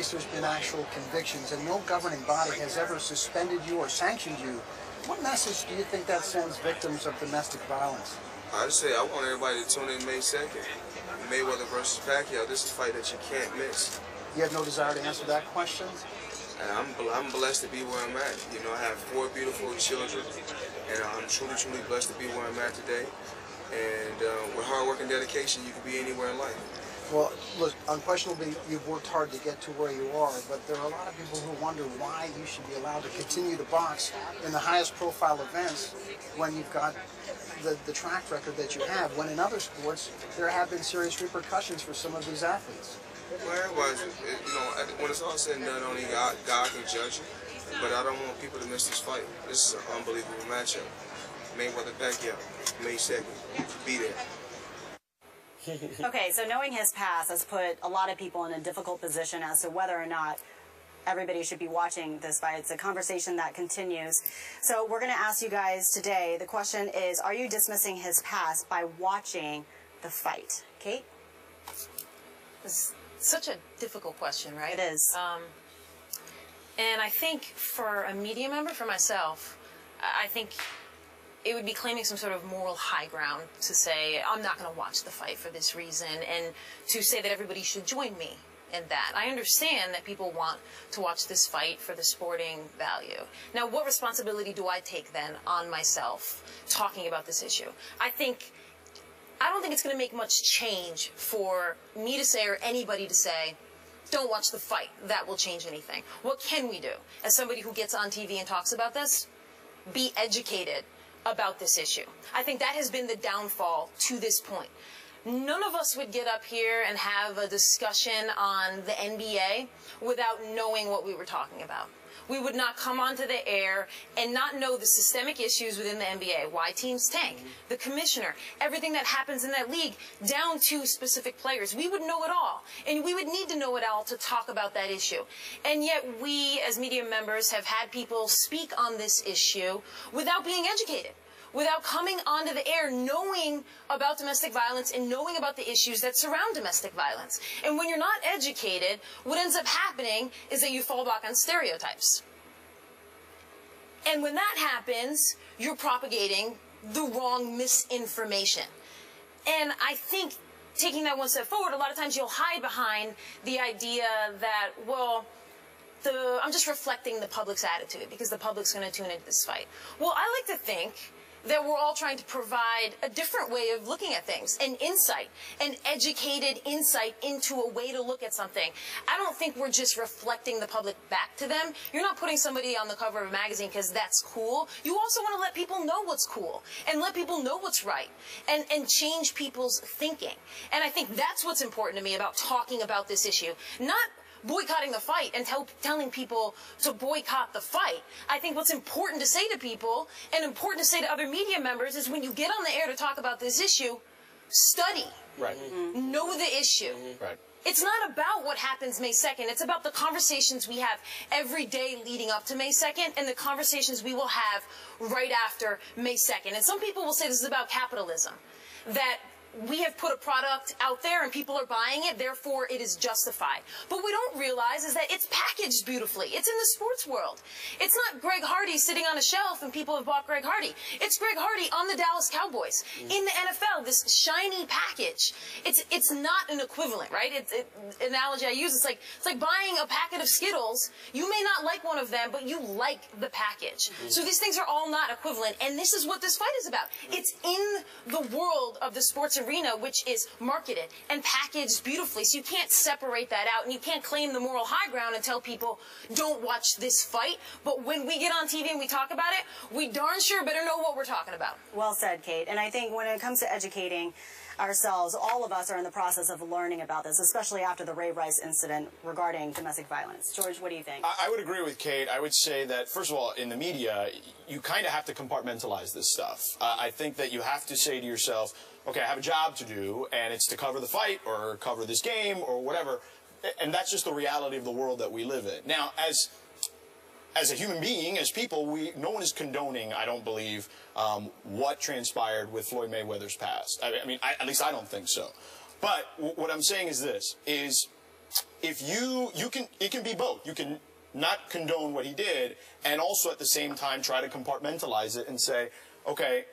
case there's been actual convictions and no governing body has ever suspended you or sanctioned you, what message do you think that sends victims of domestic violence? I just say I want everybody to tune in May 2nd. Mayweather versus Pacquiao. This is a fight that you can't miss. You have no desire to answer that question? And I'm blessed to be where I'm at. You know, I have 4 beautiful children, and I'm truly, truly blessed to be where I'm at today. And with hard work and dedication, you can be anywhere in life. Well, look, unquestionably, you've worked hard to get to where you are, but there are a lot of people who wonder why you should be allowed to continue to box in the highest profile events when you've got the track record that you have, when in other sports there have been serious repercussions for some of these athletes. Well, everybody's, you know, when it's all said and done, only God can judge you. But I don't want people to miss this fight. This is an unbelievable matchup. Mayweather Pacquiao, May 2nd. Be there. Okay, so knowing his past has put a lot of people in a difficult position as to whether or not everybody should be watching this fight. It's a conversation that continues. So we're going to ask you guys today, the question is, are you dismissing his past by watching the fight? Kate? It's such a difficult question, right? It is. And I think for a media member, for myself, I think it would be claiming some sort of moral high ground to say, I'm not going to watch the fight for this reason, and to say that everybody should join me in that. I understand that people want to watch this fight for the sporting value. Now, what responsibility do I take then on myself talking about this issue? I don't think it's going to make much change for me to say, or anybody to say, don't watch the fight. That will change anything. What can we do? As somebody who gets on TV and talks about this, be educated about this issue. I think that has been the downfall to this point. None of us would get up here and have a discussion on the NBA without knowing what we were talking about. We would not come onto the air and not know the systemic issues within the NBA, why teams tank, the commissioner, everything that happens in that league, down to specific players. We would know it all, and we would need to know it all to talk about that issue. And yet we, as media members, have had people speak on this issue without being educated, without coming onto the air knowing about domestic violence and knowing about the issues that surround domestic violence. And when you're not educated, what ends up happening is that you fall back on stereotypes. And when that happens, you're propagating the wrong misinformation. And I think taking that one step forward, a lot of times you'll hide behind the idea that, well, I'm just reflecting the public's attitude because the public's going to tune into this fight. Well, I like to think that we're all trying to provide a different way of looking at things, an insight, an educated insight into a way to look at something. I don't think we're just reflecting the public back to them. You're not putting somebody on the cover of a magazine because that's cool. You also want to let people know what's cool and let people know what's right and change people's thinking. And I think that's what's important to me about talking about this issue. Not boycotting the fight and telling people to boycott the fight. I think what's important to say to people and important to say to other media members is when you get on the air to talk about this issue, study. Right. Know the issue. Right. It's not about what happens May 2nd. It's about the conversations we have every day leading up to May 2nd and the conversations we will have right after May 2nd. And some people will say this is about capitalism, that we have put a product out there and people are buying it, therefore it is justified. But what we don't realize is that it's packaged beautifully. It's in the sports world. It's not Greg Hardy sitting on a shelf and people have bought Greg Hardy. It's Greg Hardy on the Dallas Cowboys, in the NFL, this shiny package. It's not an equivalent, right? Analogy I use, it's like buying a packet of Skittles. You may not like one of them, but you like the package. So these things are all not equivalent, and this is what this fight is about. It's in the world of the sports arena, which is marketed and packaged beautifully, so you can't separate that out, and you can't claim the moral high ground and tell people don't watch this fight. But when we get on TV and we talk about it, we darn sure better know what we're talking about. Well said, Kate. And I think when it comes to educating ourselves, all of us are in the process of learning about this, especially after the Ray Rice incident regarding domestic violence. George, what do you think? I would agree with Kate. I would say that, first of all, in the media, you kind of have to compartmentalize this stuff. I think that you have to say to yourself, okay, I have a job to do, and it's to cover the fight or cover this game or whatever. And that's just the reality of the world that we live in. Now, as a human being, as people, no one is condoning, I don't believe, what transpired with Floyd Mayweather's past. I mean, at least I don't think so. But what I'm saying is this, is if it can be both. You can not condone what he did, and also at the same time try to compartmentalize it and say, okay,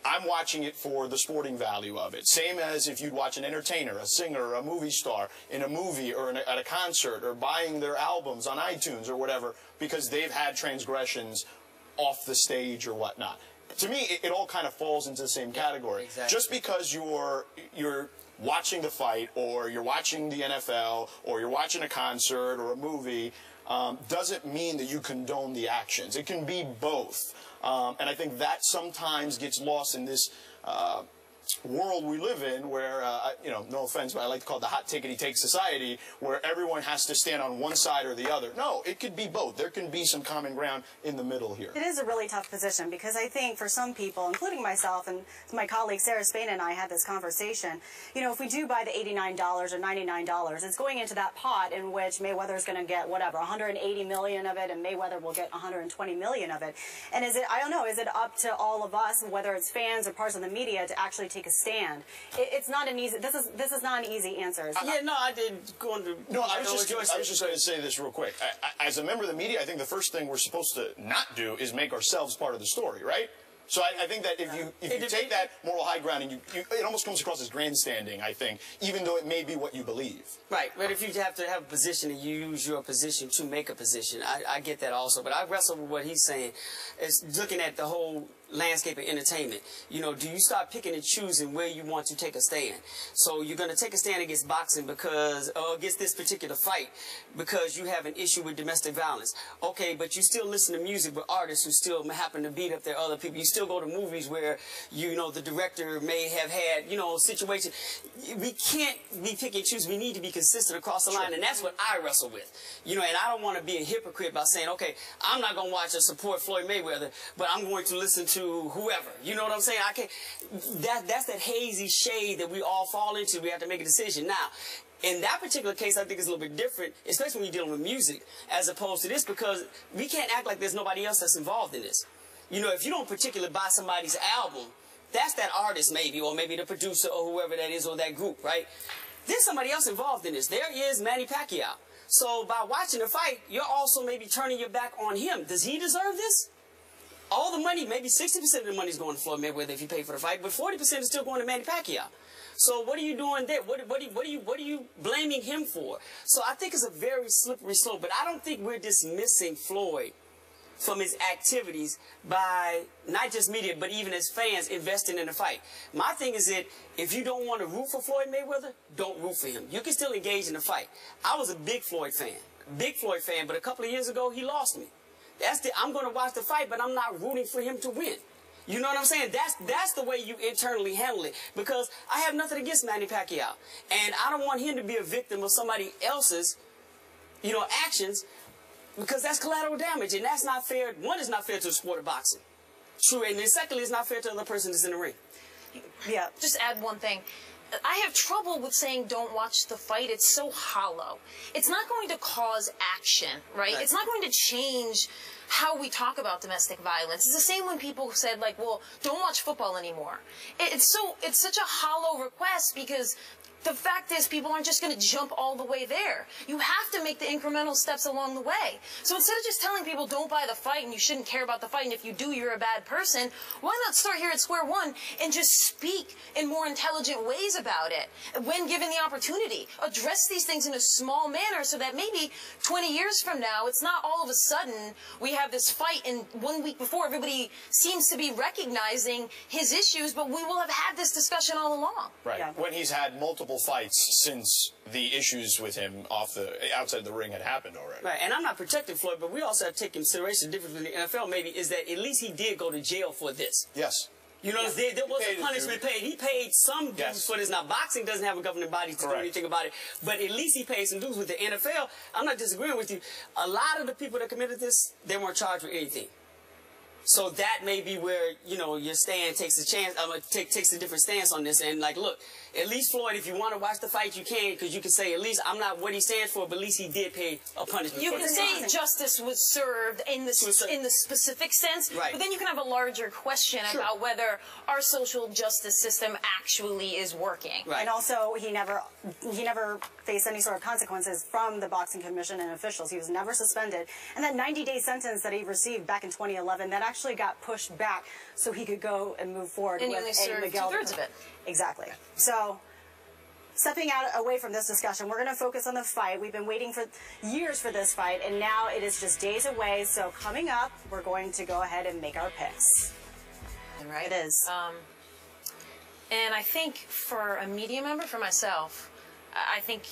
I'm watching it for the sporting value of it. Same as if you'd watch an entertainer, a singer, a movie star in a movie or at a concert, or buying their albums on iTunes or whatever, because they've had transgressions off the stage or whatnot. To me, it all kind of falls into the same category. Exactly. Just because you're watching the fight, or you're watching the NFL, or you're watching a concert or a movie, doesn't mean that you condone the actions. It can be both. And I think that sometimes gets lost in this world we live in, where, no offense, but I like to call it the hot tickety-take society, where everyone has to stand on one side or the other. No, it could be both. There can be some common ground in the middle here. It is a really tough position, because I think for some people, including myself and my colleague Sarah Spain and I had this conversation, if we do buy the $89 or $99, it's going into that pot in which Mayweather is going to get, whatever, 180 million of it, and Mayweather will get 120 million of it. And I don't know, is it up to all of us, whether it's fans or parts of the media, to actually take a stand? It's not an easy, this is not an easy answer. I didn't go into... No, I was just going to say this real quick. As a member of the media, I think the first thing we're supposed to not do is make ourselves part of the story, right? So I think that if you take that moral high ground, and it almost comes across as grandstanding, I think, even though it may be what you believe. Right, but if you have to have a position and you use your position to make a position, I get that also. But I wrestle with what he's saying. It's looking at the whole landscape of entertainment. Do you start picking and choosing where you want to take a stand? So you're going to take a stand against boxing or against this particular fight because you have an issue with domestic violence. Okay, but you still listen to music with artists who still happen to beat up their other people. You still go to movies where, the director may have had, situations. We can't be picky and choose. We need to be consistent across the line, and that's what I wrestle with. And I don't want to be a hypocrite by saying, okay, I'm not going to watch or support Floyd Mayweather, but I'm going to listen to whoever. You know what I'm saying? I can't. That's that hazy shade that we all fall into. We have to make a decision. Now, in that particular case, I think it's a little bit different, especially when you're dealing with music, as opposed to this, because we can't act like there's nobody else that's involved in this. If you don't particularly buy somebody's album, that's that artist maybe, or maybe the producer or whoever that is, or that group, right? There's somebody else involved in this. There is Manny Pacquiao. So by watching the fight, you're also maybe turning your back on him. Does he deserve this? All the money, maybe 60% of the money is going to Floyd Mayweather if you pay for the fight, but 40% is still going to Manny Pacquiao. So what are you doing there? What are you blaming him for? So I think it's a very slippery slope, but I don't think we're dismissing Floyd from his activities by not just media, but even as fans investing in the fight. My thing is that if you don't want to root for Floyd Mayweather, don't root for him. You can still engage in the fight. I was a big Floyd fan, but a couple of years ago, he lost me. I'm going to watch the fight, but I'm not rooting for him to win. You know what I'm saying? That's the way you internally handle it, because I have nothing against Manny Pacquiao, and I don't want him to be a victim of somebody else's, actions, because that's collateral damage, and that's not fair. One, is not fair to the sport of boxing. True, and then secondly, it's not fair to the other person that's in the ring. Yeah. Just add one thing. I have trouble with saying don't watch the fight. It's so hollow. It's not going to cause action, right? It's not going to change how we talk about domestic violence. It's the same when people said, well, don't watch football anymore. It's such a hollow request, because the fact is, people aren't just going to jump all the way there. You have to make the incremental steps along the way. So instead of just telling people don't buy the fight and you shouldn't care about the fight, and if you do, you're a bad person, why not start here at square one and just speak in more intelligent ways about it when given the opportunity? Address these things in a small manner so that maybe 20 years from now, it's not all of a sudden we have this fight, and 1 week before everybody seems to be recognizing his issues, but we will have had this discussion all along. Right. Yeah. When he's had multiple fights since the issues with him outside the ring had happened already. Right, and I'm not protecting Floyd, but we also have to take into consideration the difference with the NFL maybe is that at least he did go to jail for this. Yes. There was a punishment paid. He paid some dues for this. Now, boxing doesn't have a governing body to do anything about it, but at least he paid some dues. With the NFL, I'm not disagreeing with you. A lot of the people that committed this, they weren't charged with anything. So that may be where, you know, your stand takes a chance, takes a different stance on this. And like, look, at least Floyd, if you want to watch the fight, you can, because you can say, at least I'm not what he stands for, but at least he did pay a punishment. You for can this. say justice was served in the specific sense, right. But then you can have a larger question about whether our social justice system actually is working. Right. And also, he never faced any sort of consequences from the Boxing Commission and officials. He was never suspended. And that 90-day sentence that he received back in 2011, that actually got pushed back so he could go and move forward And with he only served Miguel. two-thirds of it. Exactly. So, stepping away from this discussion, we're going to focus on the fight. We've been waiting for years for this fight, and now it is just days away. So coming up, we're going to go ahead and make our picks. Right. It is. And I think for a media member, for myself, I think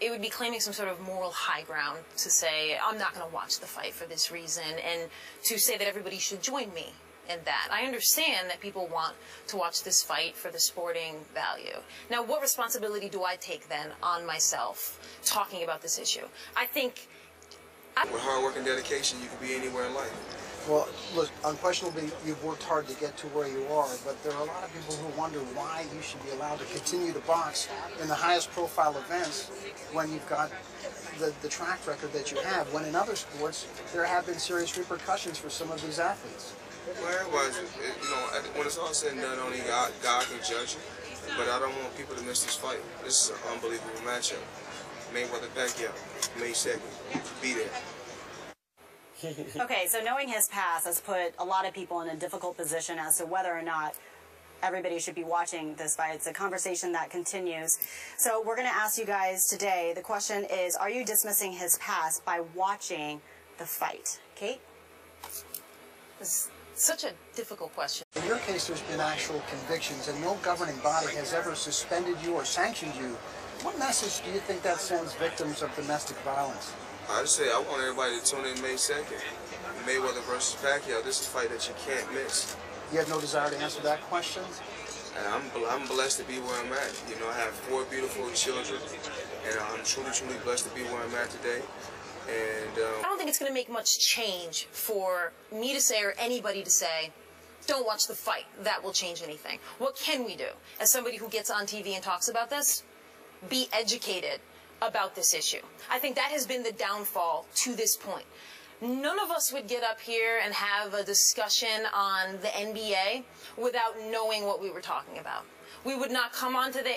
it would be claiming some sort of moral high ground to say, I'm not going to watch the fight for this reason, and to say that everybody should join me in that. I understand that people want to watch this fight for the sporting value. Now, what responsibility do I take then on myself talking about this issue? I think... With hard work and dedication, you can be anywhere in life. Well, look, unquestionably, you've worked hard to get to where you are, but there are a lot of people who wonder why you should be allowed to continue to box in the highest profile events when you've got the track record that you have, when in other sports, there have been serious repercussions for some of these athletes. Well, everybody's, you know, when it's all said and done, only God can judge you. But I don't want people to miss this fight. This is an unbelievable matchup. Mayweather Pacquiao, May 2nd. Be there. Okay, so knowing his past has put a lot of people in a difficult position as to whether or not everybody should be watching this fight. It's a conversation that continues. So we're going to ask you guys today, the question is, are you dismissing his past by watching the fight? Kate? It's such a difficult question. In your case, there's been actual convictions, and no governing body has ever suspended you or sanctioned you. What message do you think that sends victims of domestic violence? I just say I want everybody to tune in May 2nd. Mayweather versus Pacquiao. This is a fight that you can't miss. You have no desire to answer that question? And I'm blessed to be where I'm at. You know, I have 4 beautiful children, and I'm truly, truly blessed to be where I'm at today. And I don't think it's going to make much change for me to say, or anybody to say, don't watch the fight. That will change anything. What can we do? As somebody who gets on TV and talks about this, be educated about this issue. I think that has been the downfall to this point. None of us would get up here and have a discussion on the NBA without knowing what we were talking about. We would not come onto the